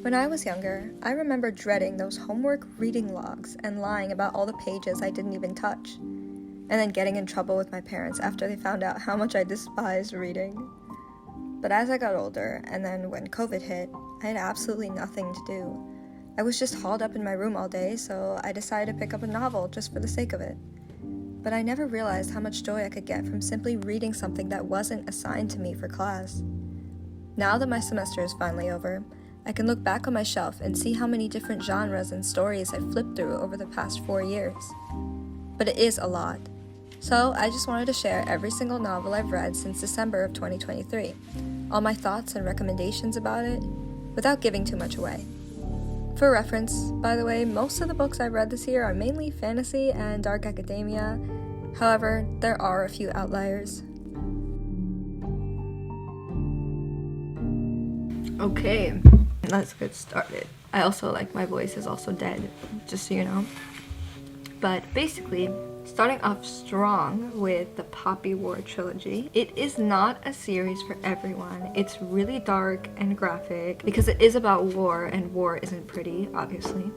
When I was younger, I remember dreading those homework reading logs and lying about all the pages I didn't even touch, and then getting in trouble with my parents after they found out how much I despised reading. But as I got older, and then when COVID hit, I had absolutely nothing to do. I was just hauled up in my room all day, so I decided to pick up a novel just for the sake of it. But I never realized how much joy I could get from simply reading something that wasn't assigned to me for class. Now that my semester is finally over, I can look back on my shelf and see how many different genres and stories I've flipped through over the past 4 years. But it is a lot. So I just wanted to share every single novel I've read since December of 2023, all my thoughts and recommendations about it, without giving too much away. For reference, by the way, most of the books I've read this year are mainly fantasy and dark academia. However, there are a few outliers. Okay, let's get started. I also my voice is also dead, just so you know. But basically, starting off strong with the Poppy War trilogy. It is not a series for everyone. It's really dark and graphic because it is about war, and war isn't pretty, obviously.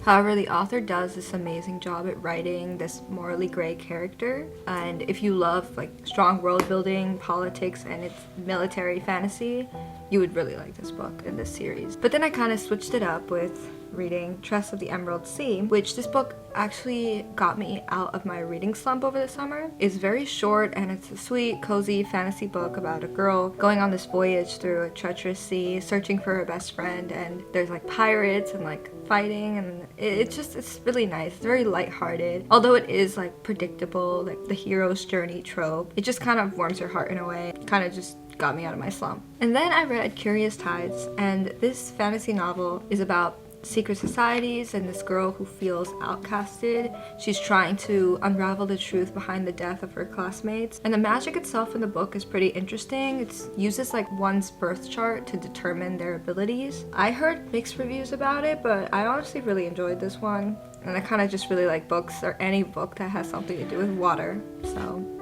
However, the author does this amazing job at writing this morally gray character, and if you love strong world building, politics, and it's military fantasy, you would really like this book and this series. But then I kind of switched it up with reading Tress of the Emerald Sea, which this book actually got me out of my reading slump over the summer. It's very short and it's a sweet, cozy fantasy book about a girl going on this voyage through a treacherous sea, searching for her best friend, and there's pirates and fighting, and it's really nice. It's very lighthearted, although it is predictable, the hero's journey trope. It just kind of warms your heart in a way, kind of just got me out of my slump. And then I read Curious Tides, and this fantasy novel is about secret societies and this girl who feels outcasted. She's trying to unravel the truth behind the death of her classmates, and the magic itself in the book is pretty interesting. It uses one's birth chart to determine their abilities. I heard mixed reviews about it, but I honestly really enjoyed this one, and I kind of just really like books, or any book that has something to do with water.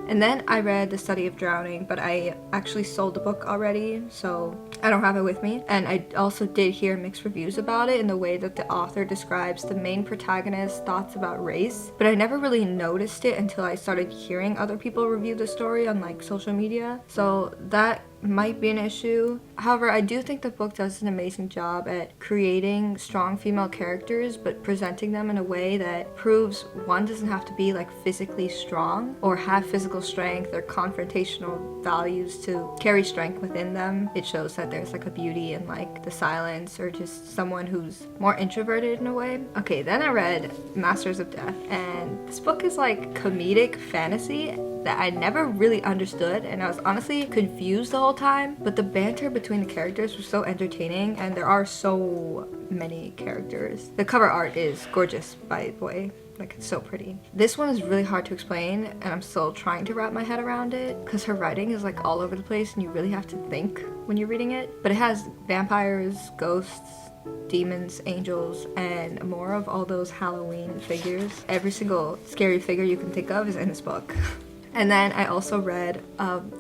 And then I read The Study of Drowning, but I actually sold the book already, so I don't have it with me. And I also did hear mixed reviews about it in the way that the author describes the main protagonist's thoughts about race, but I never really noticed it until I started hearing other people review the story on social media, so that might be an issue. However, I do think the book does an amazing job at creating strong female characters, but presenting them in a way that proves one doesn't have to be physically strong or have physical strength or confrontational values to carry strength within them. It shows that there's a beauty in the silence, or just someone who's more introverted in a way. Okay, then I read Masters of Death, and this book is comedic fantasy that I never really understood, and I was honestly confused the whole time, but the banter between the characters was so entertaining, and there are so many characters. The cover art is gorgeous, by the way. It's so pretty. This one is really hard to explain, and I'm still trying to wrap my head around it because her writing is all over the place and you really have to think when you're reading it. But it has vampires, ghosts, demons, angels, and more of all those Halloween figures. Every single scary figure you can think of is in this book. And then I also read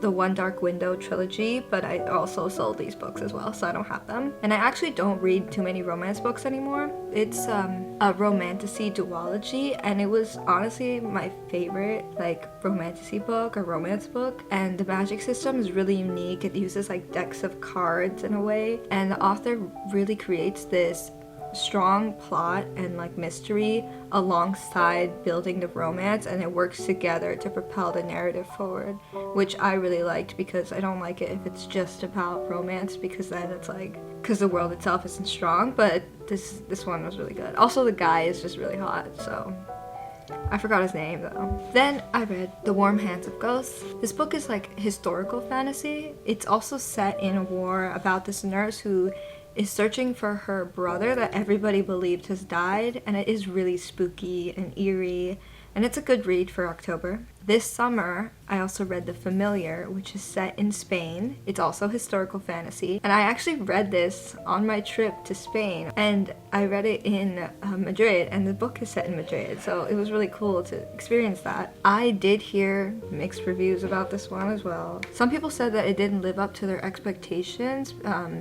the One Dark Window trilogy, but I also sold these books as well, so I don't have them. And I actually don't read too many romance books anymore. It's a romantasy duology, and it was honestly my favorite romantasy book or romance book. And the magic system is really unique. It uses decks of cards in a way, and the author really creates this strong plot and mystery alongside building the romance, and it works together to propel the narrative forward, which I really liked, because I don't like it if it's just about romance, because then it's because the world itself isn't strong. But this one was really good. Also, the guy is just really hot, so I forgot his name though. Then I read The Warm Hands of Ghosts. This book is historical fantasy. It's also set in a war about this nurse who is searching for her brother that everybody believed has died, and it is really spooky and eerie. and it's a good read for October. This summer, I also read The Familiar, which is set in Spain. It's also historical fantasy, and I actually read this on my trip to Spain, and I read it in Madrid, and the book is set in Madrid, so it was really cool to experience that. I did hear mixed reviews about this one as well. Some people said that it didn't live up to their expectations,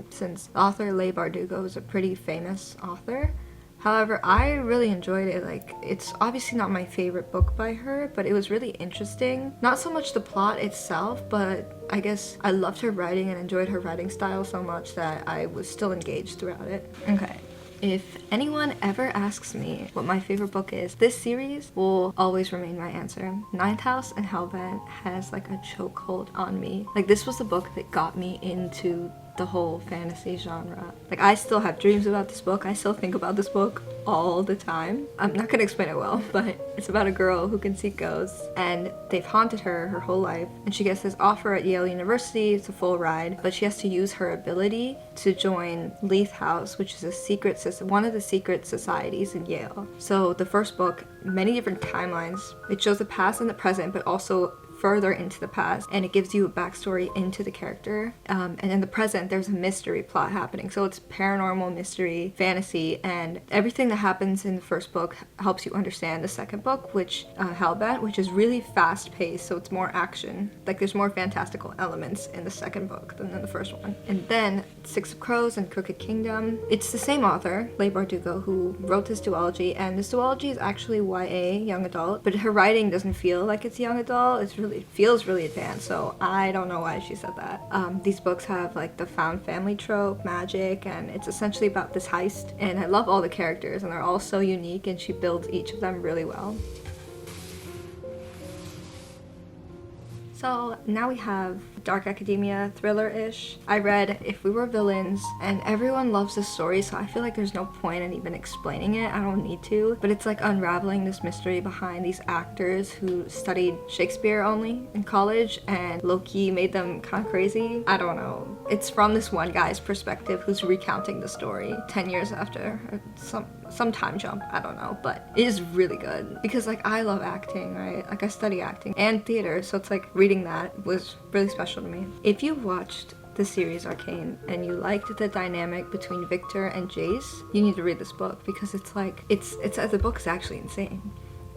since the author Leigh Bardugo is a pretty famous author. However, I really enjoyed it. Like, it's obviously not my favorite book by her, but it was really interesting. Not so much the plot itself, but I guess I loved her writing and enjoyed her writing style so much that I was still engaged throughout it. Okay. If anyone ever asks me what my favorite book is, this series will always remain my answer. Ninth House and Hellbent has like a chokehold on me. Like, this was the book that got me into the whole fantasy genre. Like, I still have dreams about this book. I still think about this book all the time. I'm not gonna explain it well, but it's about a girl who can see ghosts, and they've haunted her whole life, and she gets this offer at Yale University. It's a full ride, but she has to use her ability to join Leith House, which is a secret one of the secret societies in Yale. So the first book, many different timelines. It shows the past and the present, but also further into the past, and it gives you a backstory into the character. And in the present, there's a mystery plot happening. So it's paranormal, mystery, fantasy, and everything that happens in the first book helps you understand the second book, which Hellbent, which is really fast paced, so it's more action. Like, there's more fantastical elements in the second book than in the first one. And then Six of Crows and Crooked Kingdom. It's the same author, Leigh Bardugo, who wrote this duology, and this duology is actually YA, young adult, but her writing doesn't feel like it's young adult. It feels really advanced, so I don't know why she said that. These books have like the found family trope, magic, and it's essentially about this heist, and I love all the characters, and they're all so unique, and she builds each of them really well. So now we have dark academia, thriller-ish. I read If We Were Villains, and everyone loves this story, so I feel like there's no point in even explaining it. I don't need to. But it's like unraveling this mystery behind these actors who studied Shakespeare only in college, and low-key made them kind of crazy. I don't know. It's from this one guy's perspective who's recounting the story 10 years after, some time jump, I don't know, but it is really good because, like, I love acting, right? Like, I study acting and theater, so it's like reading that was really special to me. If you watched the series Arcane and you liked the dynamic between Victor and Jace, you need to read this book because it's like, the book is actually insane.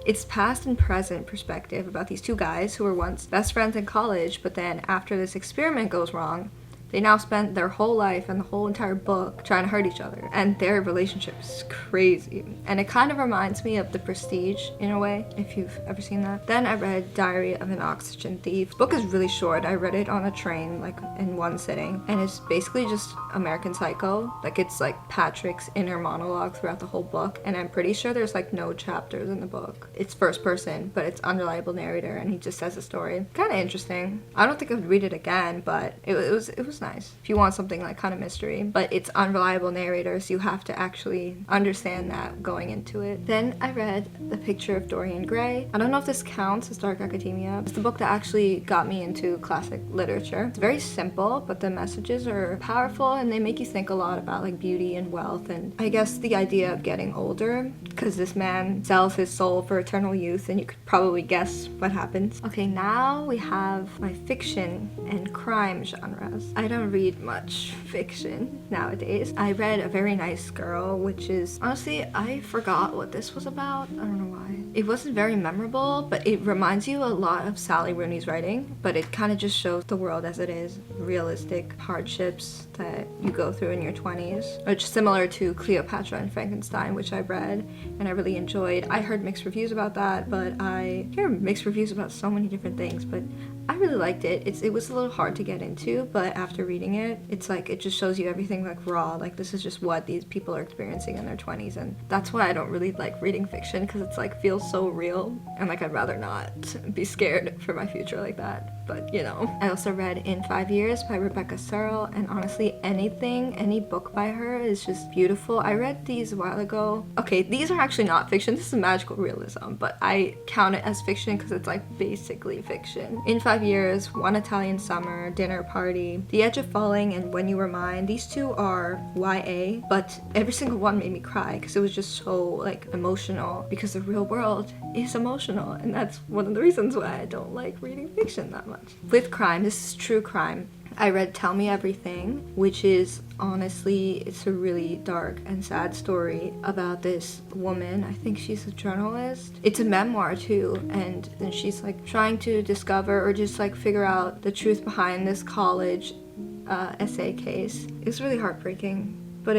It's past and present perspective about these two guys who were once best friends in college, but then after this experiment goes wrong, they now spent their whole life and the whole entire book trying to hurt each other. And their relationship is crazy. And it kind of reminds me of The Prestige in a way, if you've ever seen that. Then I read Diary of an Oxygen Thief. The book is really short. I read it on a train, like in one sitting. And it's basically just American Psycho. Like, it's like Patrick's inner monologue throughout the whole book. And I'm pretty sure there's like no chapters in the book. It's first person, but it's unreliable narrator, and he just says a story. Kind of interesting. I don't think I would read it again, but it was nice if you want something like kind of mystery, but it's unreliable narrator, so you have to actually understand that going into it. Then I read The Picture of Dorian Gray. I don't know if this counts as dark academia. It's the book that actually got me into classic literature. It's very simple, but the messages are powerful, and they make you think a lot about like beauty and wealth, and I guess the idea of getting older, because this man sells his soul for eternal youth, and you could probably guess what happens. Okay, now we have my fiction and crime genres. I don't read much fiction nowadays. I read A Very Nice Girl, which is, honestly, I forgot what this was about. I don't know why. It wasn't very memorable, but it reminds you a lot of Sally Rooney's writing, but it kind of just shows the world as it is, realistic hardships that you go through in your 20s, which is similar to Cleopatra and Frankenstein, which I read and I really enjoyed. I heard mixed reviews about that, but I hear mixed reviews about so many different things, but I really liked it. It was a little hard to get into, but after reading it, it's like, it just shows you everything like raw, like this is just what these people are experiencing in their 20s, and that's why I don't really like reading fiction, because it's like feels so real, and like I'd rather not be scared for my future like that. but you know. I also read In 5 Years by Rebecca Searle, and honestly any book by her is just beautiful. I read these a while ago. Okay, these are actually not fiction, this is magical realism, but I count it as fiction because it's like basically fiction. In 5 Years, One Italian Summer, Dinner Party, The Edge of Falling, and When You Were Mine. These two are YA, but every single one made me cry because it was just so like emotional, because the real world is emotional, and that's one of the reasons why I don't like reading fiction that much. With crime, this is true crime. I read Tell Me Everything, which is honestly, it's a really dark and sad story about this woman. I think she's a journalist. It's a memoir too, and then she's like trying to discover or just like figure out the truth behind this college essay case. It's really heartbreaking, but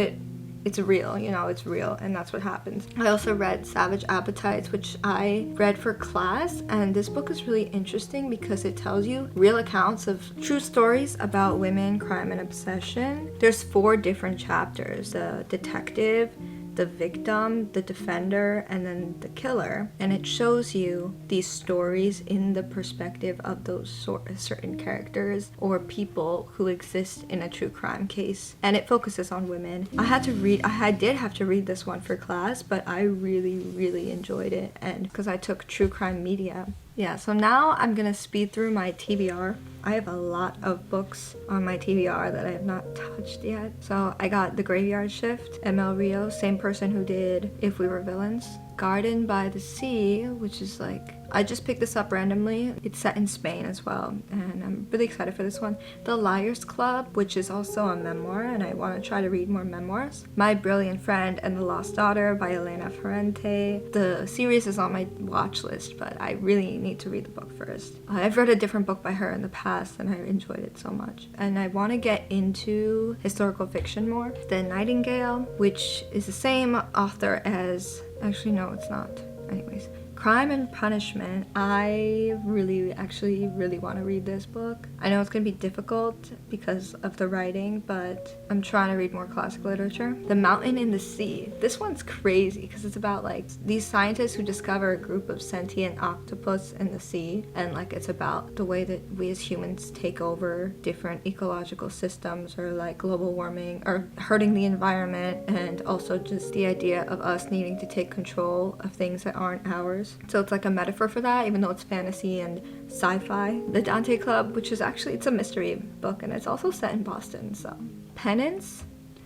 it's real, you know, it's real, and that's what happens. I also read Savage Appetites, which I read for class, and this book is really interesting because it tells you real accounts of true stories about women, crime, and obsession. There's 4 different chapters: the detective, the victim, the defender, and then the killer. And it shows you these stories in the perspective of those certain characters or people who exist in a true crime case. And it focuses on women. I did have to read this one for class, but I really enjoyed it, and because I took true crime media. Yeah, so now I'm gonna speed through my TBR. I have a lot of books on my TBR that I have not touched yet. So I got The Graveyard Shift, ML Rio, same person who did If We Were Villains. Garden by the Sea, which is like, I just picked this up randomly. It's set in Spain as well, and I'm really excited for this one. The Liars Club, which is also a memoir, and I want to try to read more memoirs. My Brilliant Friend and the Lost Daughter by Elena Ferrante. The series is on my watch list, but I really need to read the book first. I've read a different book by her in the past, and I enjoyed it so much. And I want to get into historical fiction more. The Nightingale, which is the same author as... Actually, no, it's not. Anyways, Crime and Punishment. I really want to read this book. I know it's going to be difficult because of the writing, but I'm trying to read more classic literature. The Mountain in the Sea. This one's crazy because it's about like these scientists who discover a group of sentient octopus in the sea, and like it's about the way that we as humans take over different ecological systems, or like global warming or hurting the environment, and also just the idea of us needing to take control of things that aren't ours. So it's like a metaphor for that, even though it's fantasy and sci-fi. The Dante Club, which is actually, it's a mystery book, and it's also set in Boston. So Penance.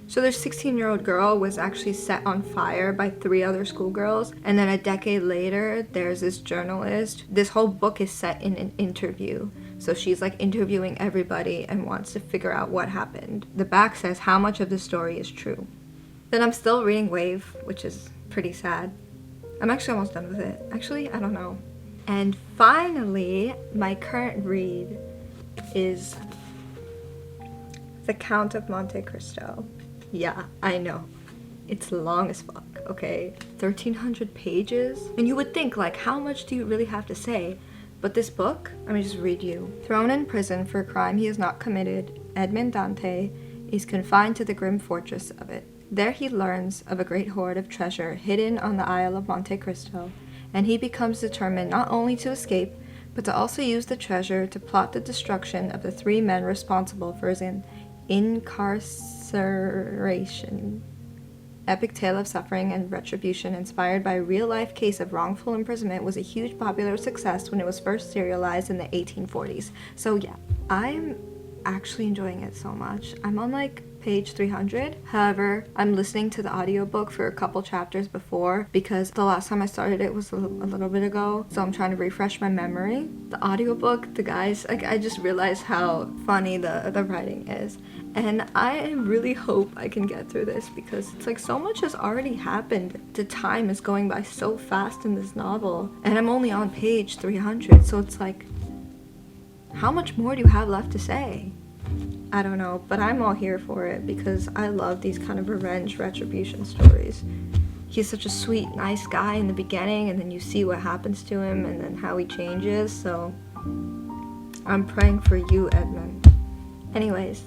So this 16-year-old girl was actually set on fire by 3 other schoolgirls, and then a decade later there's this journalist. This whole book is set in an interview, so she's like interviewing everybody and wants to figure out what happened. The back says how much of the story is true. Then I'm still reading Wave, which is pretty sad. I'm actually almost done with it. Actually, I don't know. And finally, my current read is The Count of Monte Cristo. Yeah, I know. It's long as fuck, okay? 1,300 pages. And you would think, like, how much do you really have to say? But this book, let me just read you. Thrown in prison for a crime he has not committed, Edmond Dante is confined to the grim fortress of it. There he learns of a great hoard of treasure hidden on the Isle of Monte Cristo, and he becomes determined not only to escape, but to also use the treasure to plot the destruction of the 3 men responsible for his incarceration. Epic tale of suffering and retribution inspired by a real-life case of wrongful imprisonment was a huge popular success when it was first serialized in the 1840s. So yeah, I'm actually enjoying it so much. I'm on like page 300. However, I'm listening to the audiobook for a couple chapters before because the last time I started it was a little bit ago, so I'm trying to refresh my memory. The audiobook, the guys, like, I just realized how funny the writing is, and I really hope I can get through this because it's like so much has already happened. The time is going by so fast in this novel, and I'm only on page 300, so it's like, how much more do you have left to say? I don't know, but I'm all here for it because I love these kind of revenge retribution stories. He's such a sweet, nice guy in the beginning, and then you see what happens to him and then how he changes, so I'm praying for you, Edmund. Anyways,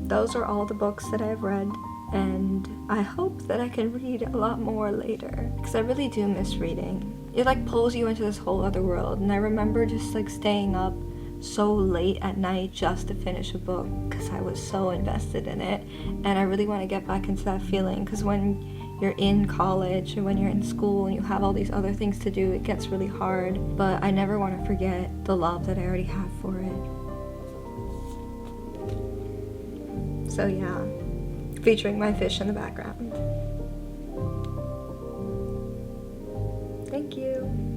those are all the books that I've read, and I hope that I can read a lot more later because I really do miss reading. It like pulls you into this whole other world, and I remember just like staying up so late at night just to finish a book because I was so invested in it. And I really want to get back into that feeling, because when you're in college or when you're in school and you have all these other things to do, it gets really hard. But I never want to forget the love that I already have for it. So yeah, featuring my fish in the background. Thank you.